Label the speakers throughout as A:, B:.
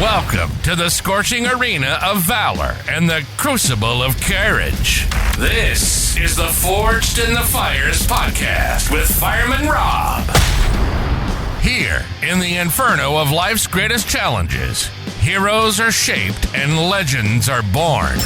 A: Welcome to the scorching arena of valor and the crucible of courage. This is the Forged in the Fires podcast with Fireman Rob. Here, in the inferno of life's greatest challenges, heroes are shaped and legends are born.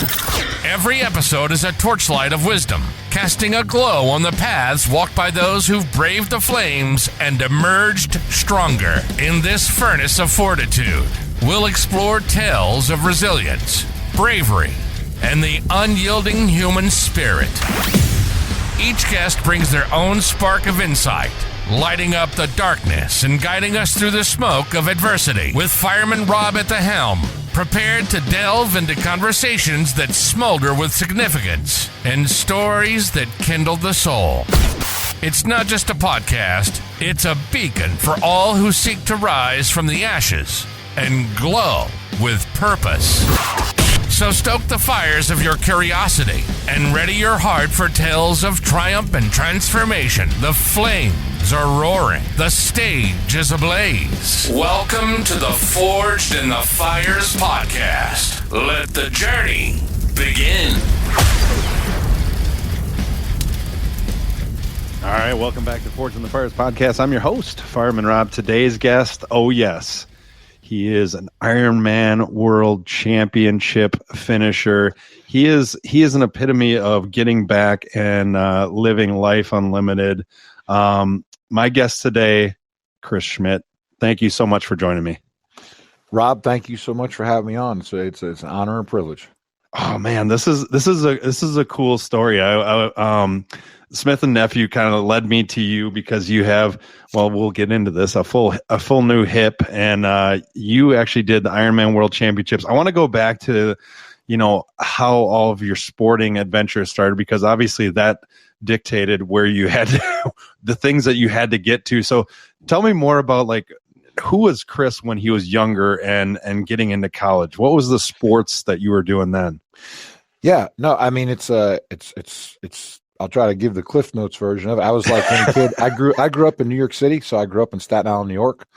A: Every episode is a torchlight of wisdom, casting a glow on the paths walked by those who've braved the flames and emerged stronger. In this furnace of fortitude, we'll explore tales of resilience, bravery, and the unyielding human spirit. Each guest brings their own spark of insight, lighting up the darkness and guiding us through the smoke of adversity. With Fireman Rob at the helm, prepared to delve into conversations that smolder with significance and stories that kindle the soul. It's not just a podcast, it's a beacon for all who seek to rise from the ashes and glow with purpose. So stoke the fires of your curiosity and ready your heart for tales of triumph and transformation. The flames are roaring. The stage is ablaze. Welcome to the Forged in the Fires podcast. Let the journey begin.
B: All right, welcome back to Forged in the Fires podcast. I'm your host, Fireman Rob. Today's guest, oh yes, he is an Ironman World Championship finisher. He is an epitome of getting back and living life unlimited. My guest today, Chris Schmidt. Thank you so much for joining me.
C: Rob, thank you so much for having me on. So it's an honor and privilege.
B: Oh man, this is a cool story. Smith Nephew kind of led me to you because you have, well, we'll get into this, a full new hip, and you actually did the Ironman World Championships. I want to go back to, how all of your sporting adventures started, because obviously that dictated where you had the things that you had to get to. So tell me more about who was Chris when he was younger and getting into college? What was the sports that you were doing then?
C: Yeah, no, I mean, it's I'll try to give the Cliff Notes version of it. I was like any kid. I grew up in New York City, so I grew up in Staten Island, New York.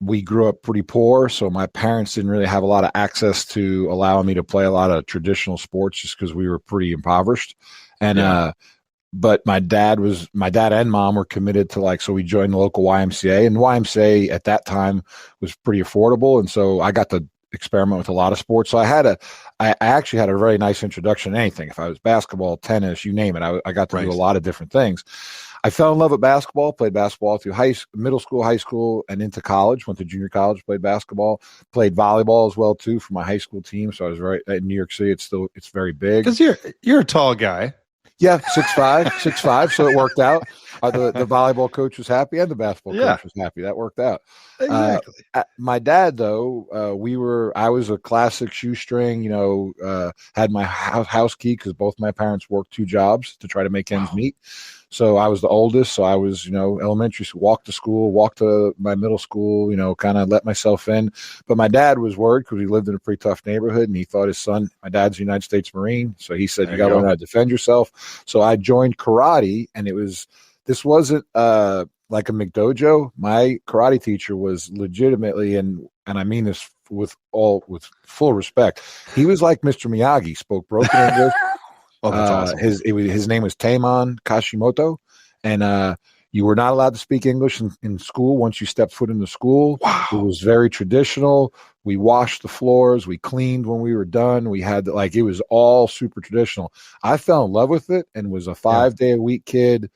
C: We grew up pretty poor, so my parents didn't really have a lot of access to allowing me to play a lot of traditional sports just because we were pretty impoverished. And but my dad and mom were committed to so we joined the local YMCA, and YMCA at that time was pretty affordable, and so I got to experiment with a lot of sports. So I actually had a very nice introduction to anything. If I was basketball, tennis, you name it, I got to do a lot of different things. I fell in love with basketball, played basketball through middle school, high school, and into college. Went to junior college, played basketball, played volleyball as well too for my high school team. So I was in New York City. It's very big.
B: Because you're a tall guy.
C: Yeah, 6'5", so it worked out. The volleyball coach was happy, and the basketball coach was happy. That worked out.
B: Exactly.
C: My dad, though, I was a classic shoestring. Had my house key because both my parents worked two jobs to try to make ends meet. So I was the oldest. So I was, elementary school, walked to school, walked to my middle school, kind of let myself in. But my dad was worried because he lived in a pretty tough neighborhood, and he thought my dad's a United States Marine. So he said, you got to learn how to defend yourself. So I joined karate, and this wasn't like a McDojo. My karate teacher was legitimately, and I mean this with full respect, he was like Mr. Miyagi, spoke broken English.
B: Oh, that's awesome.
C: His name was Taimon Kashimoto, and you were not allowed to speak English in school once you stepped foot into school.
B: Wow.
C: It was very traditional. We washed the floors. We cleaned when we were done. We had it was all super traditional. I fell in love with it and was a 5-day-a-week kid,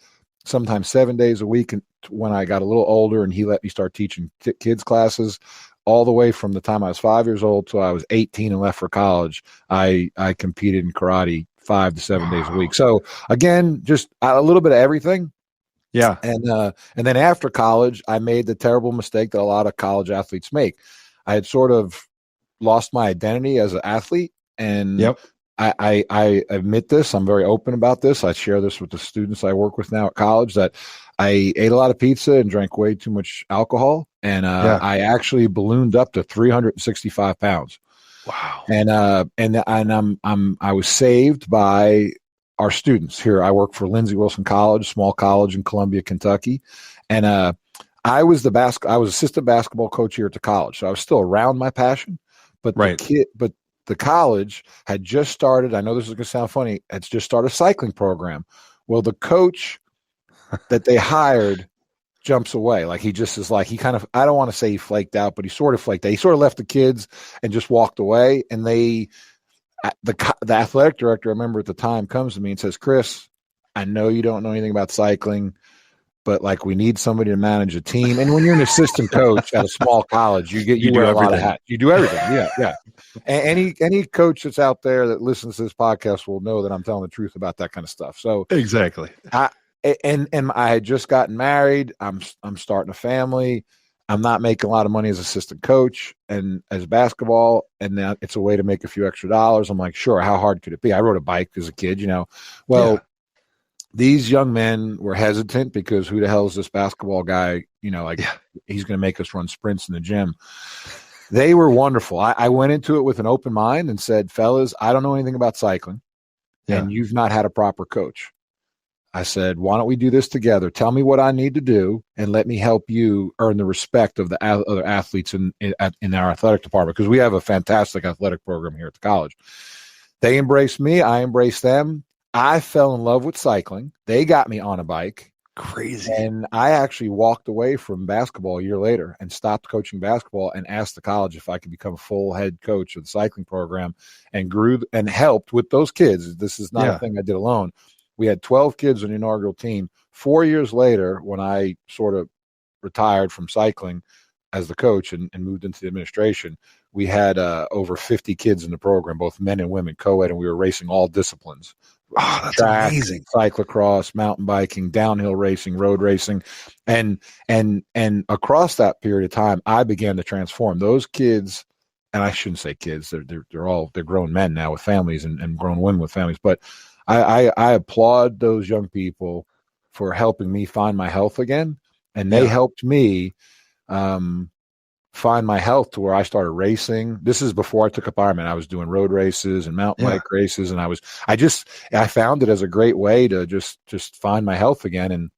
C: sometimes 7 days a week. And when I got a little older, and he let me start teaching kids classes, all the way from the time I was 5 years old till I was 18 and left for college, I competed in karate 5 to 7 days a week. So again, just a little bit of everything.
B: Yeah.
C: And then after college, I made the terrible mistake that a lot of college athletes make. I had sort of lost my identity as an athlete, and I admit this. I'm very open about this. I share this with the students I work with now at college, that I ate a lot of pizza and drank way too much alcohol, and I actually ballooned up to 365 pounds.
B: Wow.
C: And I was saved by our students here. I work for Lindsey Wilson College, small college in Columbia, Kentucky. And I was assistant basketball coach here at the college, so I was still around my passion. But the college had just started. I know this is going to sound funny. It's just started a cycling program. Well, the coach that they hired jumps away. Like he just is like, he kind of, I don't want to say he flaked out, but he sort of flaked out. He sort of left the kids and just walked away. And the athletic director, I remember at the time, comes to me and says, Chris, I know you don't know anything about cycling, but like we need somebody to manage a team. And when you're an assistant coach at a small college, you wear a lot of hats. You do everything. Yeah. And any coach that's out there that listens to this podcast will know that I'm telling the truth about that kind of stuff. So
B: exactly.
C: I had just gotten married. I'm starting a family. I'm not making a lot of money as assistant coach and as basketball, and now it's a way to make a few extra dollars. I'm like, sure, how hard could it be? I rode a bike as a kid, These young men were hesitant because who the hell is this basketball guy? He's going to make us run sprints in the gym. They were wonderful. I went into it with an open mind and said, fellas, I don't know anything about cycling, and you've not had a proper coach. I said, why don't we do this together? Tell me what I need to do and let me help you earn the respect of the other athletes in our athletic department, because we have a fantastic athletic program here at the college. They embraced me. I embraced them. I fell in love with cycling. They got me on a bike.
B: Crazy.
C: And I actually walked away from basketball a year later and stopped coaching basketball and asked the college if I could become a full head coach of the cycling program, and grew and helped with those kids. This is not a thing I did alone. We had 12 kids on the inaugural team. 4 years later, when I sort of retired from cycling as the coach and moved into the administration, we had over 50 kids in the program, both men and women, co-ed, and we were racing all disciplines.
B: Oh, that's
C: track,
B: amazing.
C: Cyclocross, mountain biking, downhill racing, road racing. And across that period of time, I began to transform those kids. And I shouldn't say kids, they're grown men now with families and grown women with families. But I applaud those young people for helping me find my health again. And they helped me find my health to where I started racing. This is before I took up Ironman. I was doing road races and mountain bike races. And I found it as a great way to just find my health again and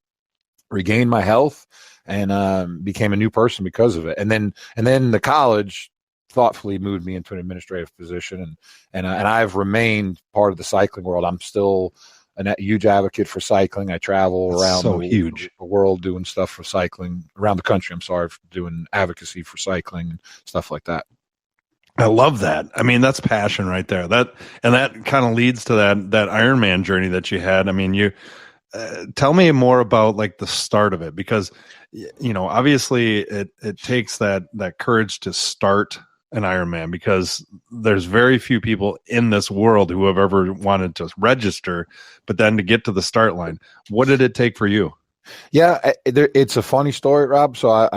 C: regain my health, and became a new person because of it. And then the college thoughtfully moved me into an administrative position, and I've remained part of the cycling world. I'm still a huge advocate for cycling. I travel around the world doing stuff for cycling, around the country. I'm sorry, for doing advocacy for cycling and stuff like that.
B: I love that. I mean, that's passion right there. That kind of leads to that Ironman journey that you had. I mean, you tell me more about like the start of it, because obviously it takes that courage to start an Ironman, because there's very few people in this world who have ever wanted to register, but then to get to the start line. What did it take for you?
C: Yeah, it's a funny story, Rob. So I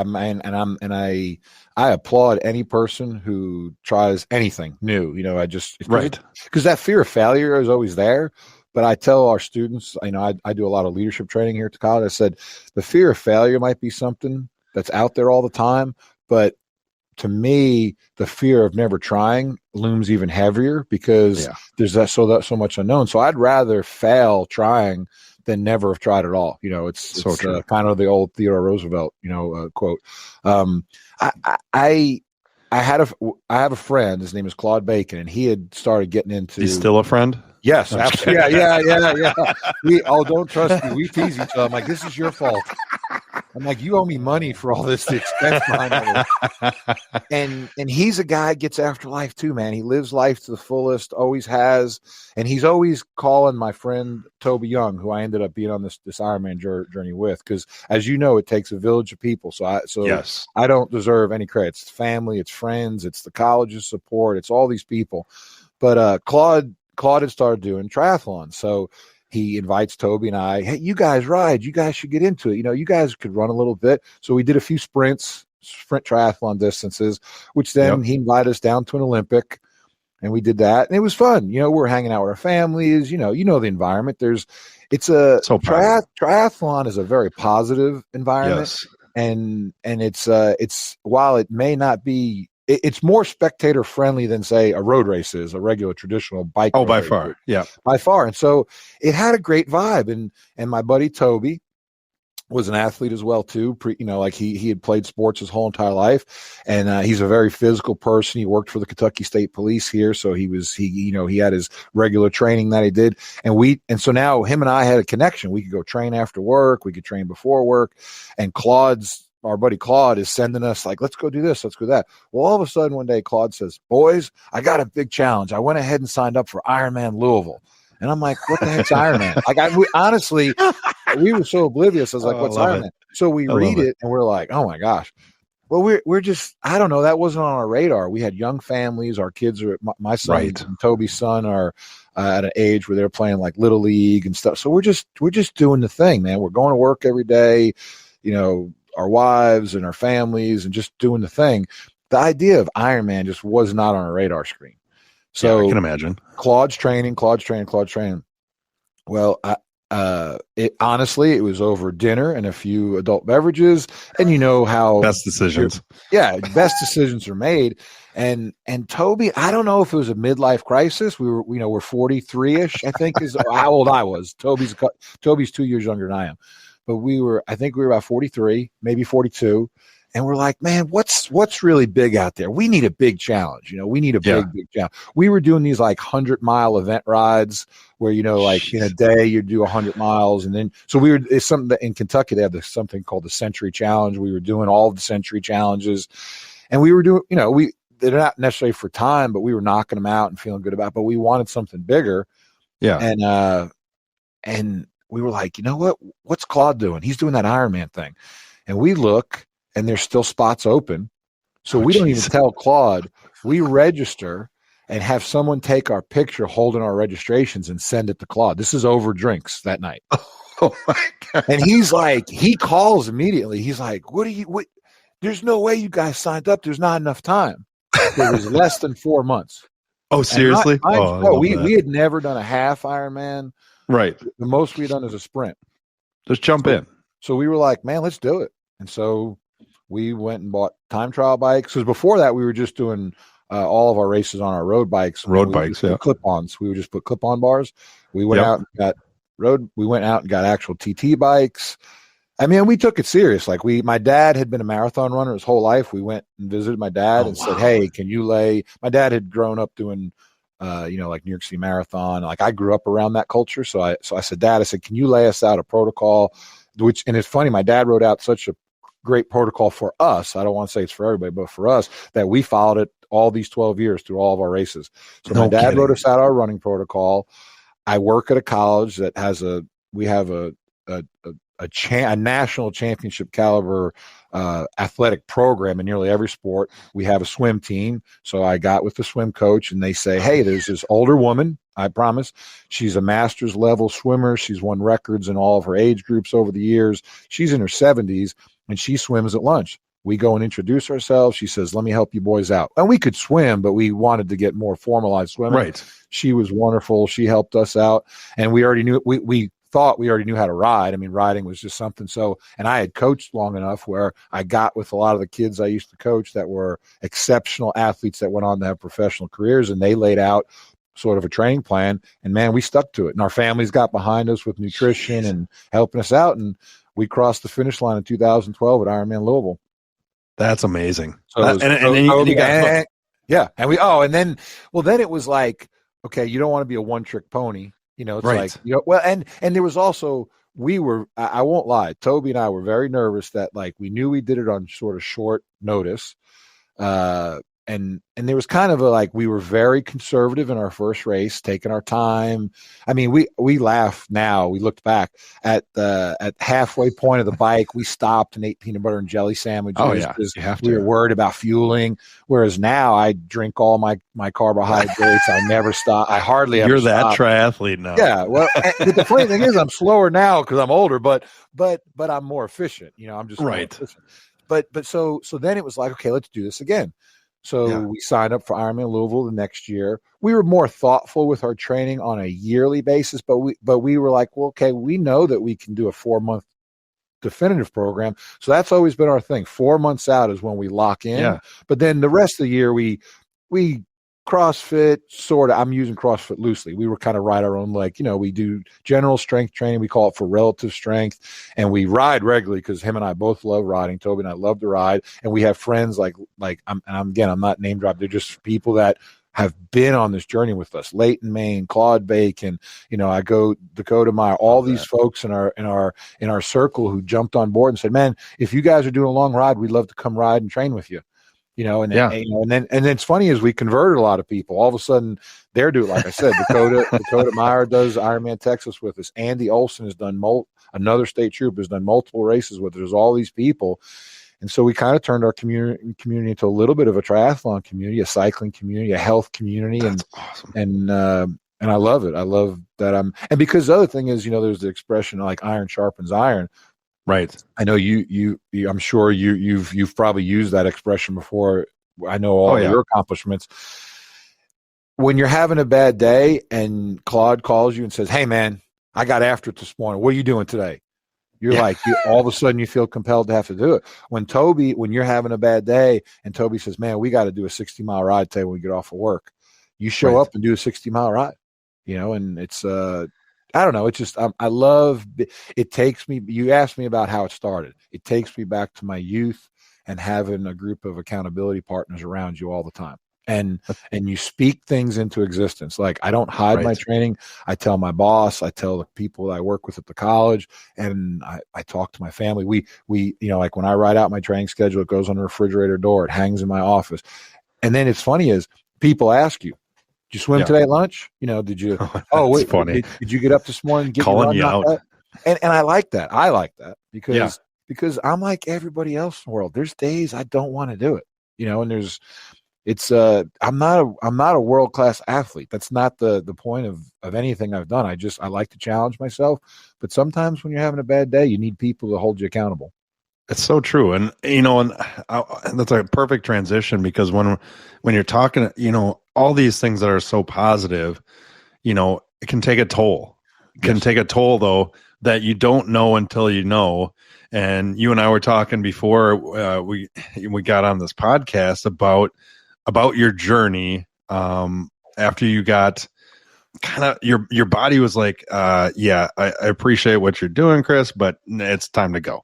C: applaud any person who tries anything new. Because that fear of failure is always there. But I tell our students, I do a lot of leadership training here at the college. I said the fear of failure might be something that's out there all the time, but to me, the fear of never trying looms even heavier, because there's so much unknown. So I'd rather fail trying than never have tried at all. It's kind of the old Theodore Roosevelt, quote. I have a friend. His name is Claude Bacon, and he had started getting into.
B: He's still a friend?
C: Yes, absolutely. Yeah. Don't trust me. We tease each other. I'm like, this is your fault. I'm like, you owe me money for all this expense behind it. And he's a guy that gets after life too, man. He lives life to the fullest, always has. And he's always calling my friend Toby Young, who I ended up being on this Ironman journey with, because as you know, it takes a village of people. So I don't deserve any credit. It's family, it's friends, it's the college's support, it's all these people. But Claude had started doing triathlons. So he invites Toby and I, hey, you guys ride. You guys should get into it. You guys could run a little bit. So we did a few sprint triathlon distances, which then he invited us down to an Olympic, and we did that. And it was fun. We're hanging out with our families. The environment. Triathlon is a very positive environment. Yes. And it's while it may not be, it's more spectator friendly than, say, a road race is, a regular traditional bike.
B: Oh, by far. Yeah.
C: By far. And so it had a great vibe. And my buddy Toby was an athlete as well too. Like he had played sports his whole entire life, and he's a very physical person. He worked for the Kentucky State Police here, so he had his regular training that he did, and so now him and I had a connection. We could go train after work, we could train before work, and our buddy Claude is sending us like, let's go do this, let's go that. Well, all of a sudden one day Claude says, boys, I got a big challenge. I went ahead and signed up for Ironman Louisville. And I'm like, what the heck's Ironman? Honestly, we were so oblivious. I was like, what's Ironman? So we read it and we're like, oh my gosh. Well, we're just, I don't know. That wasn't on our radar. We had young families. Our kids are, my son and Toby's son are at an age where they're playing like little league and stuff. So we're just doing the thing, man. We're going to work every day, our wives and our families and just doing the thing. The idea of Ironman just was not on our radar screen. So
B: yeah, I can imagine.
C: Claude's training. Well, honestly, it was over dinner and a few adult beverages, and you know how
B: best decisions.
C: Best decisions are made. And Toby, I don't know if it was a midlife crisis. We're 43-ish, I think is how old I was. Toby's 2 years younger than I am. But I think we were about 43, maybe 42. And we're like, man, what's really big out there? We need a big challenge. We need a big challenge. We were doing these like 100-mile event rides where, like in a day you do 100 miles. And then, so it's something that in Kentucky, they have something called the Century Challenge. We were doing all of the Century Challenges, and we were doing, they're not necessarily for time, but we were knocking them out and feeling good about it. But we wanted something bigger. Yeah. And we were like, you know what? What's Claude doing? He's doing that Ironman thing. And we look, and there's still spots open. So we don't even tell Claude. We register and have someone take our picture holding our registrations and send it to Claude. This is over drinks that night.
B: Oh my God.
C: And he's like, he calls immediately. He's like, what? There's no way you guys signed up. There's not enough time. It was less than 4 months.
B: Oh, seriously?
C: We had never done a half Ironman.
B: Right.
C: The most we've done is a sprint.
B: Just jump in.
C: So we were like, man, let's do it. And so we went and bought time trial bikes. Because before that, we were just doing all of our races on our road bikes. Clip-ons. We would just put clip-on bars. We went out and got actual TT bikes. I mean, we took it serious. Like my dad had been a marathon runner his whole life. We went and visited my dad said, hey, can you my dad had grown up doing like New York City Marathon. Like I grew up around that culture. So I said, Dad, can you lay us out a protocol? And it's funny, my dad wrote out such a great protocol for us. I don't want to say it's for everybody, but for us, that we followed it all these 12 years through all of our races. So my dad wrote us out our running protocol. I work at a college that has a national championship caliber athletic program in nearly every sport. We have a swim team. So I got with the swim coach and they say, hey, there's this older woman. I promise. She's a master's level swimmer. She's won records in all of her age groups over the years. She's in her 70s and she swims at lunch. We go and introduce ourselves. She says, let me help you boys out. And we could swim, but we wanted to get more formalized swimming.
B: Right.
C: She was wonderful. She helped us out. And we already knew, we thought we already knew how to ride. I mean, riding was just something. So, and I had coached long enough where I got with a lot of the kids I used to coach that were exceptional athletes that went on to have professional careers, and they laid out sort of a training plan, and man, we stuck to it. And our families got behind us with nutrition and helping us out. And we crossed the finish line in 2012 at Ironman Louisville.
B: That's amazing.
C: So then it was like, okay, you don't want to be a one-trick pony. It's like, and there was also, I won't lie, Toby and I were very nervous that like we knew we did it on sort of short notice. And there was kind of we were very conservative in our first race, taking our time. I mean, we laugh now. We looked back at halfway point of the bike. We stopped and ate peanut butter and jelly sandwiches.
B: Oh yeah,
C: we were worried about fueling. Whereas now I drink all my carbohydrates. I never stop. I hardly ever.
B: You're that
C: stop.
B: Triathlete now.
C: Yeah. Well, but the funny thing is, I'm slower now because I'm older, but I'm more efficient. I'm just
B: right.
C: But so then it was like, okay, let's do this again. So we signed up for Ironman Louisville the next year. We were more thoughtful with our training on a yearly basis, but we were like, well, okay, we know that we can do a 4-month definitive program. So that's always been our thing. 4 months out is when we lock in. Yeah. But then the rest of the year, we CrossFit, sort of. I'm using CrossFit loosely. We were kind of ride our own, like, we do general strength training. We call it for relative strength. And we ride regularly because him and I both love riding. Toby and I love to ride. And we have friends like I'm not name dropping. They're just people that have been on this journey with us. Leighton Maine, Claude Bacon, I go Dakota Meyer, all these folks in our circle who jumped on board and said, man, if you guys are doing a long ride, we'd love to come ride and train with you. And then it's funny is we converted a lot of people. All of a sudden they're doing, like I said, Dakota Meyer does Ironman Texas with us. Andy Olson has done another state trooper has done multiple races with us. There's all these people. And so we kind of turned our community into a little bit of a triathlon community, a cycling community, a health community. That's awesome. And I love it. I love that and because the other thing is, there's the expression like iron sharpens iron.
B: Right.
C: I know you I'm sure you've probably used that expression before. I know all your accomplishments. When you're having a bad day and Claude calls you and says, hey man, I got after it this morning. What are you doing today? You're like, all of a sudden you feel compelled to have to do it. When you're having a bad day and Toby says, man, we got to do a 60-mile ride today when we get off of work. You show up and do a 60-mile ride, and it's, I don't know. It's just, I love, it takes me, you asked me about how it started. It takes me back to my youth and having a group of accountability partners around you all the time. And you speak things into existence. Like I don't hide my training. I tell my boss, I tell the people that I work with at the college, and I talk to my family. We, like when I write out my training schedule, it goes on the refrigerator door. It hangs in my office. And then it's funny is people ask you, did you swim today at lunch? Did you?
B: Funny.
C: Did you get up this morning? And get
B: calling you out?
C: And I like that. I like that because I'm like everybody else in the world. There's days I don't want to do it. And I'm not a world-class athlete. That's not the point of anything I've done. I like to challenge myself, but sometimes when you're having a bad day, you need people to hold you accountable.
B: It's so true. And, that's a perfect transition because when you're talking, all these things that are so positive, it can take a toll. It can take a toll though, that you don't know until you know. And you and I were talking before we got on this podcast about your journey after you got kind of your body was like, I appreciate what you're doing, Chris, but it's time to go.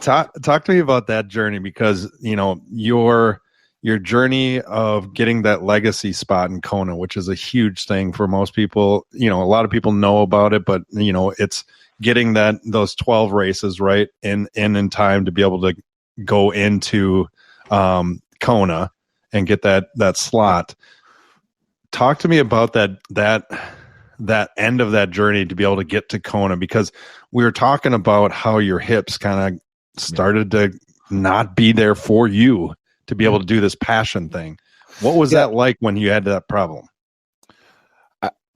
B: Talk to me about that journey because your journey of getting that legacy spot in Kona, which is a huge thing for most people. A lot of people know about it, but it's getting those 12 races right in time to be able to go into Kona and get that slot. Talk to me about that end of that journey to be able to get to Kona, because we were talking about how your hips kind of started to not be there for you to be able to do this passion thing. What was that like when you had that problem?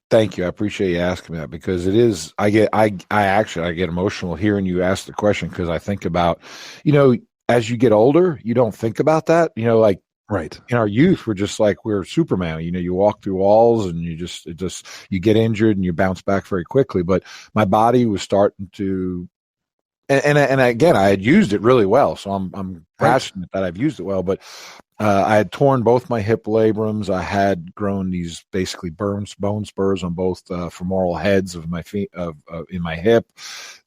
C: Thank you. I appreciate you asking me that because it is, I get emotional hearing you ask the question because I think about, as you get older, you don't think about that,
B: right.
C: In our youth, we're Superman. You walk through walls and you get injured and you bounce back very quickly. But my body was starting to, and again, I had used it really well. So I'm passionate that I've used it well, but I had torn both my hip labrums. I had grown these basically bone spurs on both femoral heads of my feet in my hip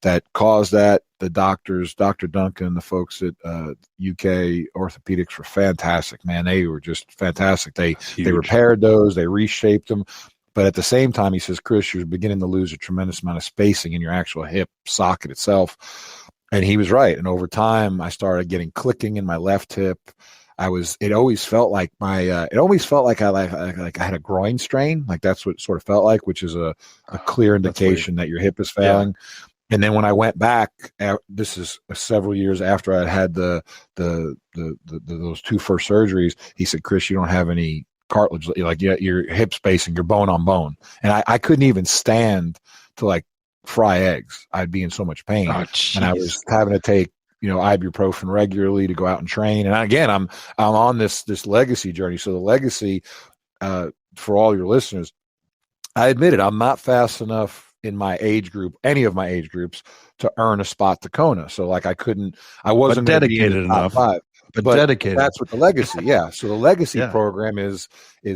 C: that caused that. The doctors, Dr. Duncan, the folks at UK Orthopedics were fantastic, man. They were just fantastic. They repaired those, they reshaped them. But at the same time, he says, Chris, you're beginning to lose a tremendous amount of spacing in your actual hip socket itself. And he was right. And over time, I started getting clicking in my left hip. It always felt like I had a groin strain. Like that's what it sort of felt like, which is a clear indication that your hip is failing. Yeah. And then when I went back, this is several years after I had those two first surgeries, he said, Chris, you don't have any cartilage, like your hip spacing, you're bone on bone. And I couldn't even stand to fry eggs. I'd be in so much pain.
B: Oh,
C: and I was having to take, ibuprofen regularly to go out and train. And again, I'm on this legacy journey. So the legacy, for all your listeners, I admit it, I'm not fast enough in my age group, any of my age groups, to earn a spot to Kona. So I wasn't
B: dedicated enough.
C: 5. but
B: dedicated.
C: That's what the legacy. Yeah. So the legacy
B: Yeah.
C: program is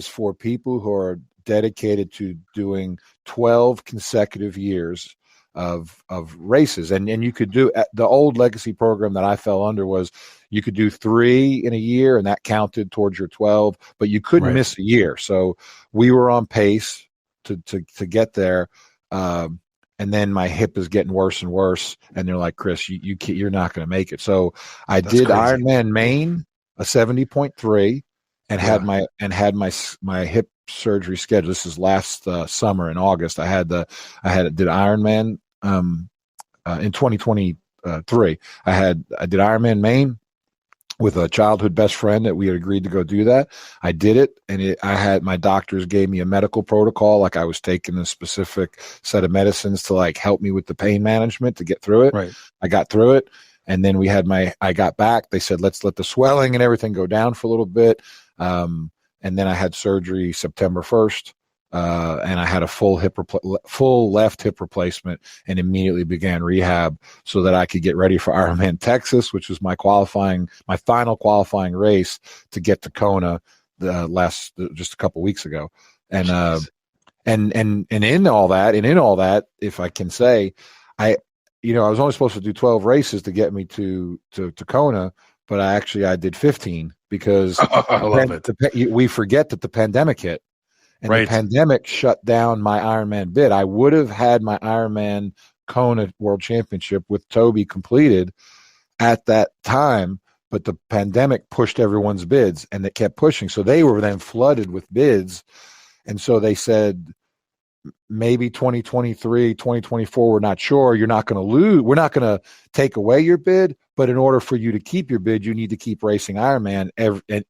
C: for people who are dedicated to doing 12 consecutive years of races. And you could do the old legacy program that I fell under was you could do 3 in a year and that counted towards your 12, but you couldn't miss a year. So we were on pace to get there. And then my hip is getting worse and worse. And they're like, Chris, you're not going to make it. So I did crazy. Ironman Maine, a 70.3, and had my hip surgery scheduled. This is last summer in August. did Ironman in 2023. I did Ironman Maine with a childhood best friend that we had agreed to go do that. I did it, and my doctors gave me a medical protocol, like I was taking a specific set of medicines to like help me with the pain management to get through it.
B: Right. I
C: got through it, and then I got back. They said, let's let the swelling and everything go down for a little bit. And then I had surgery September 1st. And I had a full left hip replacement and immediately began rehab so that I could get ready for Ironman Texas, which was my final qualifying race to get to Kona just a couple weeks ago. And in all that, if I can say, I was only supposed to do 12 races to get me to Kona, but I did 15 because we forget that the pandemic hit. And the pandemic shut down my Ironman bid. I would have had my Ironman Kona World Championship with Toby completed at that time, but the pandemic pushed everyone's bids, and it kept pushing. So they were then flooded with bids. And so they said, maybe 2023, 2024, we're not sure. You're not going to lose. We're not going to take away your bid, but in order for you to keep your bid, you need to keep racing Ironman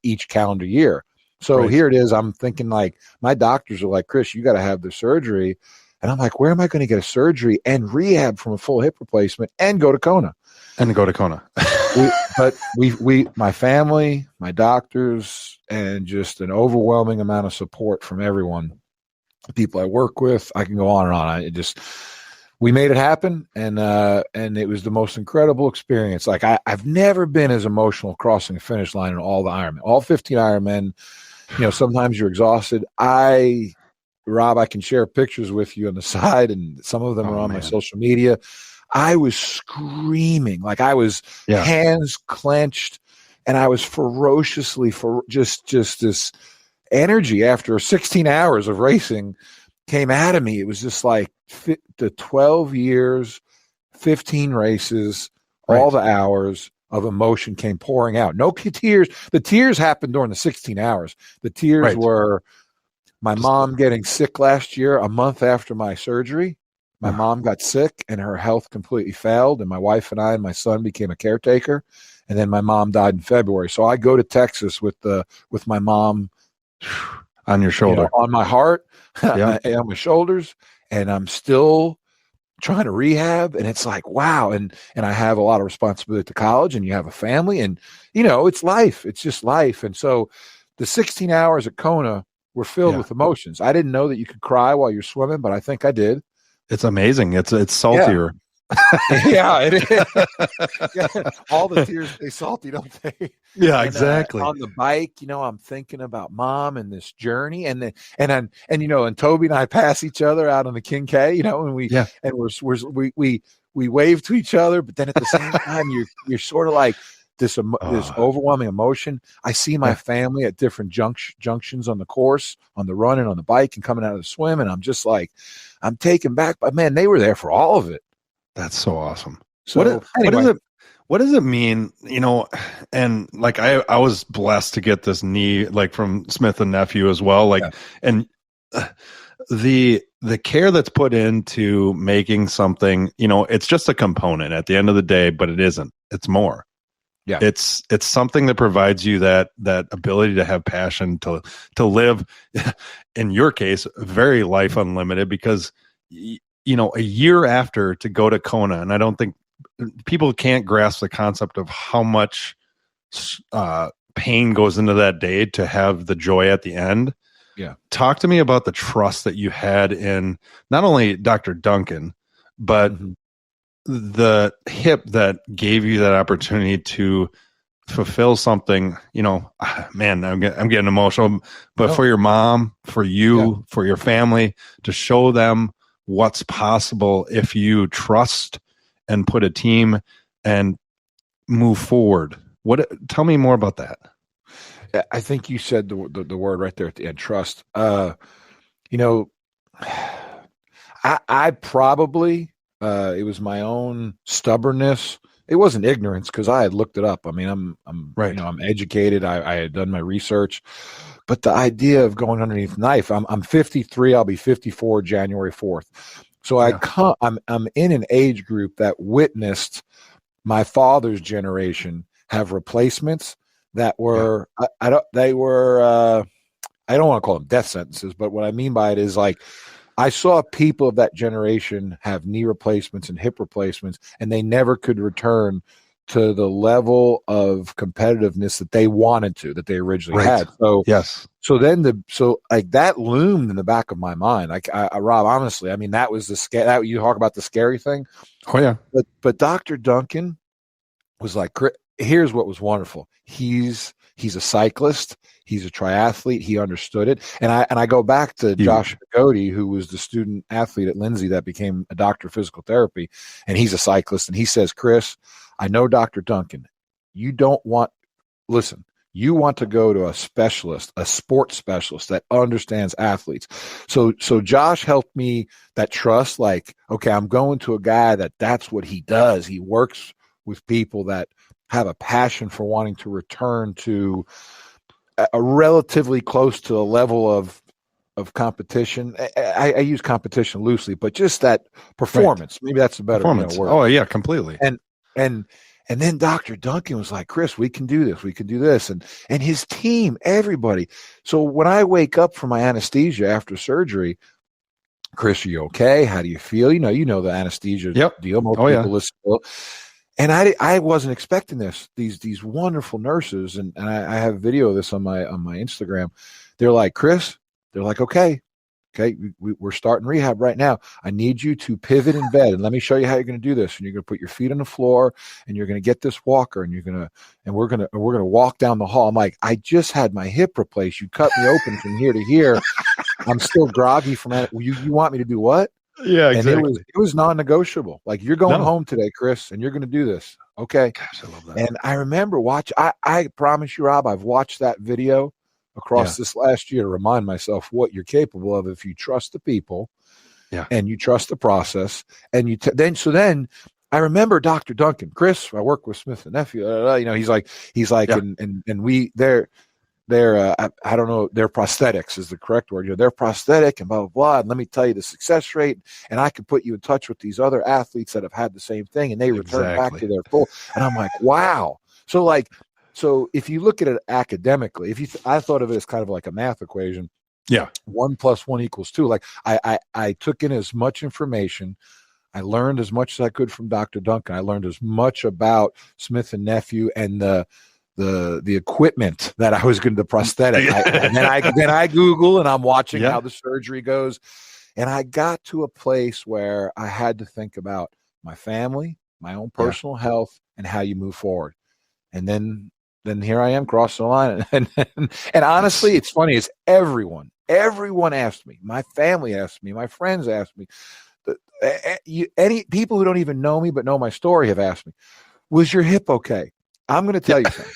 C: each calendar year. So here it is. I'm thinking like my doctors are like, Chris, you got to have the surgery. And I'm like, where am I going to get a surgery and rehab from a full hip replacement and go to Kona? My family, my doctors, and just an overwhelming amount of support from everyone, the people I work with, I can go on and on. We made it happen. And it was the most incredible experience. Like I've never been as emotional crossing the finish line in all the Ironman, all 15 Ironmen. Sometimes you're exhausted. Rob, I can share pictures with you on the side, and some of them are on my social media. I was screaming, like I was hands clenched, and I was ferociously just this energy after 16 hours of racing came out of me. It was just like the 12 years, 15 races, all the hours of emotion came pouring out. No tears. The tears happened during the 16 hours. The tears were my mom getting sick last year, a month after my surgery. My mom got sick and her health completely failed. And my wife and I and my son became a caretaker. And then my mom died in February. So I go to Texas with my mom
B: on your shoulder,
C: on my heart, on my shoulders. And I'm still trying to rehab, and it's like, wow. And I have a lot of responsibility to college, and you have a family, and it's life. It's just life. And so the 16 hours at Kona were filled with emotions. I didn't know that you could cry while you're swimming, but I think I did.
B: It's amazing. It's saltier.
C: Yeah, it is. All the tears stay salty, don't they?
B: Yeah, exactly.
C: On the bike, I'm thinking about mom and this journey, and Toby and I pass each other out on the King K, and we wave to each other, but then at the same time, you're sort of like this overwhelming emotion. I see my family at different junctions on the course, on the run and on the bike, and coming out of the swim, and I'm just like, I'm taken back. But man, they were there for all of it.
B: That's so awesome.
C: So
B: what does it mean? And like I was blessed to get this knee, like from Smith and Nephew as well. And the care that's put into making something, it's just a component at the end of the day, but it isn't. It's more.
C: Yeah.
B: It's something that provides you that ability to have passion, to live, in your case, very life unlimited, because a year after to go to Kona, and I don't think people can't grasp the concept of how much pain goes into that day to have the joy at the end.
C: Yeah.
B: Talk to me about the trust that you had in not only Dr. Duncan, but the hip that gave you that opportunity to fulfill something, man, I'm getting emotional, but
C: No.
B: for your mom, for you,
C: Yeah.
B: for your family, to show them what's possible if you trust and put a team and move forward. Tell me more about that.
C: I think you said the word right there at the end, trust. I probably, it was my own stubbornness. It wasn't ignorance because I had looked it up. I mean, I'm
B: Right.
C: I'm educated. I had done my research, but the idea of going underneath the knife, I'm 53. I'll be 54 January 4th. So I'm in an age group that witnessed my father's generation have replacements that were, I don't want to call them death sentences, but what I mean by it is like, I saw people of that generation have knee replacements and hip replacements, and they never could return to the level of competitiveness that they wanted to, that they originally had. So
B: yes.
C: So like that loomed in the back of my mind. Like Rob, honestly, I mean, that was that you talk about the scary thing.
B: Oh yeah.
C: But Dr. Duncan was like, here's what was wonderful. He's a cyclist. He's a triathlete. He understood it. And I go back to Josh Pagodi, who was the student athlete at Lindsey that became a doctor of physical therapy. And he's a cyclist. And he says, Chris, I know Dr. Duncan. You want to go to a specialist, a sports specialist that understands athletes. So Josh helped me that trust, like, okay, I'm going to a guy that's what he does. He works with people that have a passion for wanting to return to a relatively close to a level of competition. I use competition loosely, but just that performance. Right. Maybe that's a better word.
B: Oh yeah, completely.
C: And then Dr. Duncan was like, Chris, we can do this. We can do this. And his team, everybody. So when I wake up from my anesthesia after surgery, Chris, are you okay? How do you feel? You know the anesthesia deal. Most people listen to it. And I wasn't expecting this. These wonderful nurses, and I have video of this on my Instagram. They're like, Chris, they're like, okay, we're starting rehab right now. I need you to pivot in bed, and let me show you how you're going to do this. And you're going to put your feet on the floor, and you're going to get this walker, and we're going to walk down the hall. I'm like, I just had my hip replaced. You cut me open from here to here. I'm still groggy from that. You want me to do what?
B: Yeah, exactly.
C: And it was non-negotiable. Like, you're going home today, Chris, and you're going to do this. Okay.
B: Gosh, I love that.
C: And I remember I promise you, Rob, I've watched that video across this last year to remind myself what you're capable of if you trust the people and you trust the process. And then I remember Dr. Duncan, Chris, I work with Smith Nephew, he's like, and they're I don't know, their prosthetics is the correct word. They're prosthetic and blah, blah, blah. And let me tell you the success rate. And I can put you in touch with these other athletes that have had the same thing, and they return back to their full. And I'm like, wow. So if you look at it academically, I thought of it as kind of like a math equation.
B: Yeah.
C: 1 + 1 = 2. Like I took in as much information. I learned as much as I could from Dr. Duncan. I learned as much about Smith and Nephew and the equipment that I was going to, the prosthetic. Then I Google, and I'm watching how the surgery goes. And I got to a place where I had to think about my family, my own personal health, and how you move forward. And then here I am crossing the line. And honestly, it's funny. It's everyone asked me, my family asked me, my friends asked me, any people who don't even know me but know my story have asked me, was your hip okay? I'm going to tell you something.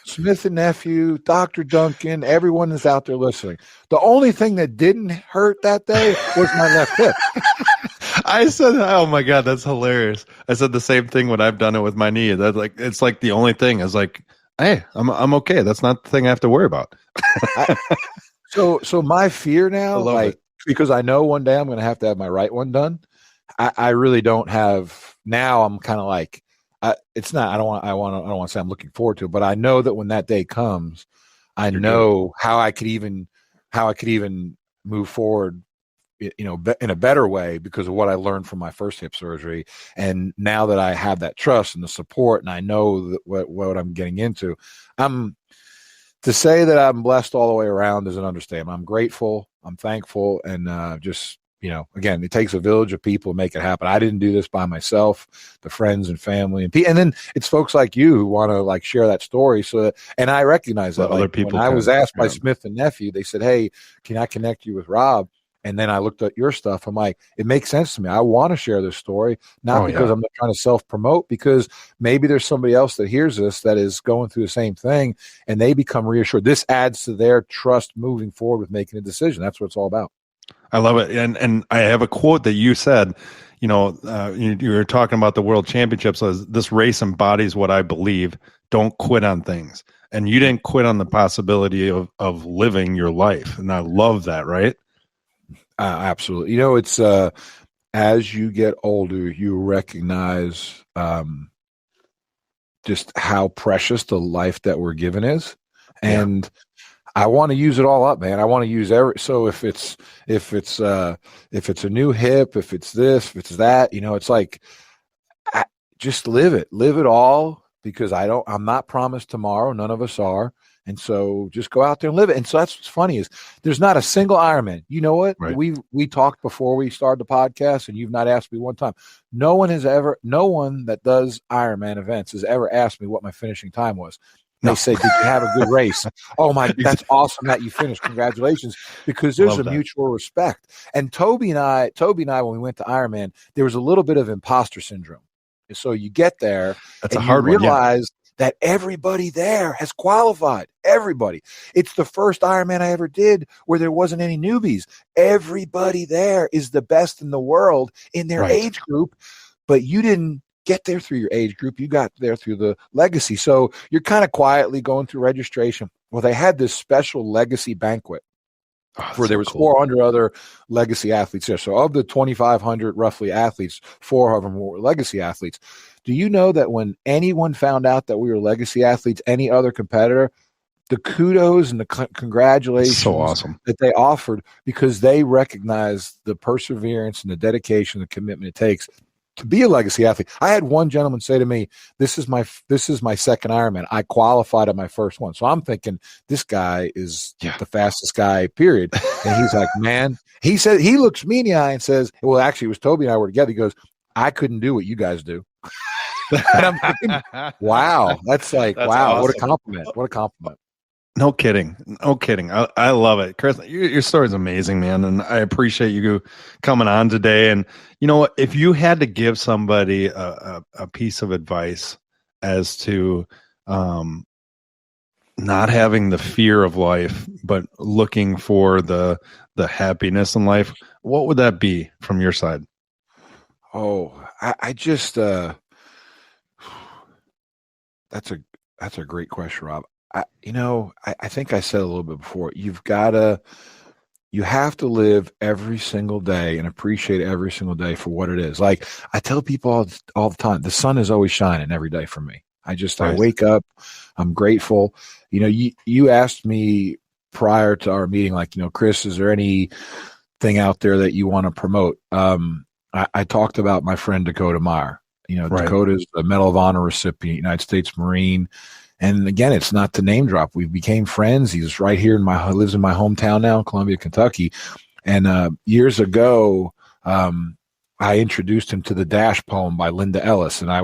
C: Smith and Nephew, Dr. Duncan, everyone that's out there listening. The only thing that didn't hurt that day was my left hip.
B: I said, oh my God, that's hilarious. I said the same thing when I've done it with my knee. That's like, it's like the only thing is like, hey, I'm okay. That's not the thing I have to worry about.
C: So my fear now, like, because I know one day I'm going to have my right one done. I really don't have now. I'm kind of like, it's not. I don't want to say I'm looking forward to it, but I know that when that day comes, I know how I could even move forward, in a better way because of what I learned from my first hip surgery. And now that I have that trust and the support, and I know that what I'm getting into, to say that I'm blessed all the way around is an understatement. I'm grateful, I'm thankful, and just again, it takes a village of people to make it happen. I didn't do this by myself, the friends and family and then it's folks like you who want to like share that story. So, and I recognize that
B: other
C: like,
B: people
C: when I was asked by Smith and Nephew, they said, "Hey, can I connect you with Rob?" And then I looked at your stuff. I'm like, it makes sense to me. I want to share this story, not because I'm not trying to self-promote, because maybe there's somebody else that hears this that is going through the same thing and they become reassured. This adds to their trust moving forward with making a decision. That's what it's all about.
B: I love it. And I have a quote that you said, you were talking about the World Championships as this race embodies what I believe. Don't quit on things. And you didn't quit on the possibility of living your life. And I love that, right?
C: Absolutely. It's as you get older, you recognize just how precious the life that we're given is. And I want to use it all up, man. I want to use so if it's a new hip, if it's this, if it's that, it's like, just live it all, because I'm not promised tomorrow. None of us are. And so just go out there and live it. And so that's what's funny is there's not a single Ironman. You know what?
B: Right.
C: We talked before we started the podcast, and you've not asked me one time. No one that does Ironman events has ever asked me what my finishing time was. They say, "Did you have a good race?" Oh my, that's awesome that you finished. Congratulations. Because there's a mutual respect. And Toby and I, when we went to Ironman, there was a little bit of imposter syndrome. And so you get there,
B: that's
C: and
B: a hard
C: you realize that everybody there has qualified. Everybody. It's the first Ironman I ever did where there wasn't any newbies. Everybody there is the best in the world in their age group, but you didn't get there through your age group. You got there through the legacy. So you're kind of quietly going through registration. Well, they had this special legacy banquet where there was 400 other legacy athletes there. So of the 2,500 roughly athletes, 4 of them were legacy athletes. Do you know that when anyone found out that we were legacy athletes, any other competitor, the kudos and the congratulations
B: so awesome
C: that they offered, because they recognized the perseverance and the dedication, the commitment it takes to be a legacy athlete. I had one gentleman say to me, this is my second Ironman. I qualified at my first one. So I'm thinking this guy is the fastest guy, period. And he's like, man, he said, he looks me in the eye and says, well, actually it was Toby and I were together. He goes, I couldn't do what you guys do. And I'm thinking, wow, that's wow, awesome. What a compliment. What a compliment.
B: No kidding. I love it. Chris, your story is amazing, man. And I appreciate you coming on today. And you know what, if you had to give somebody a piece of advice as to not having the fear of life, but looking for the happiness in life, what would that be from your side?
C: Oh, I just, that's a great question, Rob. I think I said a little bit before, you have to live every single day and appreciate every single day for what it is. Like I tell people all the time, the sun is always shining every day for me. I wake up, I'm grateful. You asked me prior to our meeting, like, Chris, is there anything out there that you want to promote? I talked about my friend Dakota Meyer. Dakota is a Medal of Honor recipient, United States Marine. And again, it's not to name drop. We became friends. He's right here lives in my hometown now, Columbia, Kentucky. And years ago, I introduced him to the Dash poem by Linda Ellis. And I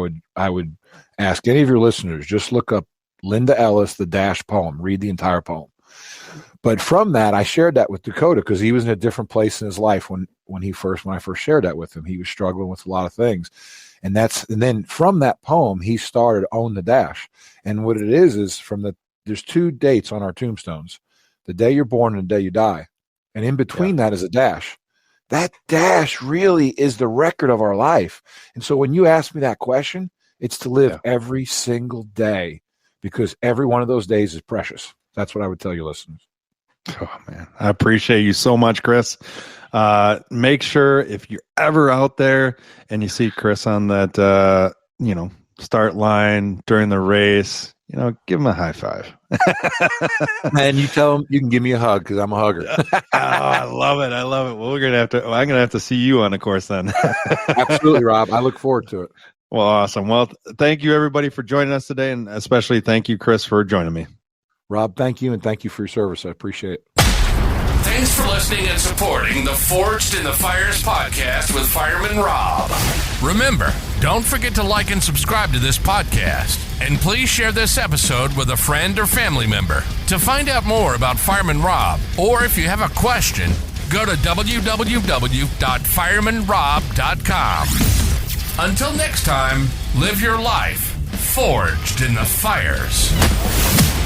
C: would ask any of your listeners, just look up Linda Ellis, the Dash poem, read the entire poem. But from that, I shared that with Dakota because he was in a different place in his life when I first shared that with him. He was struggling with a lot of things. And then from that poem, he started Own the Dash. And what it is there's 2 dates on our tombstones, the day you're born and the day you die. And in between that is a dash. That dash really is the record of our life. And so when you ask me that question, it's to live every single day, because every one of those days is precious. That's what I would tell your listeners.
B: Oh man, I appreciate you so much, Chris. Make sure if you're ever out there and you see Chris on that, start line during the race, give him a high five.
C: And you tell him you can give me a hug because I'm a hugger.
B: Oh, I love it. Well, I'm gonna have to see you on the course then.
C: Absolutely, Rob. I look forward to it.
B: Well, awesome. Well, thank you everybody for joining us today, and especially thank you, Chris, for joining me.
C: Rob, thank you, and thank you for your service. I appreciate it.
A: Thanks for listening and supporting the Forged in the Fires podcast with Fireman Rob. Remember, don't forget to like and subscribe to this podcast. And please share this episode with a friend or family member. To find out more about Fireman Rob, or if you have a question, go to www.firemanrob.com. Until next time, live your life forged in the fires.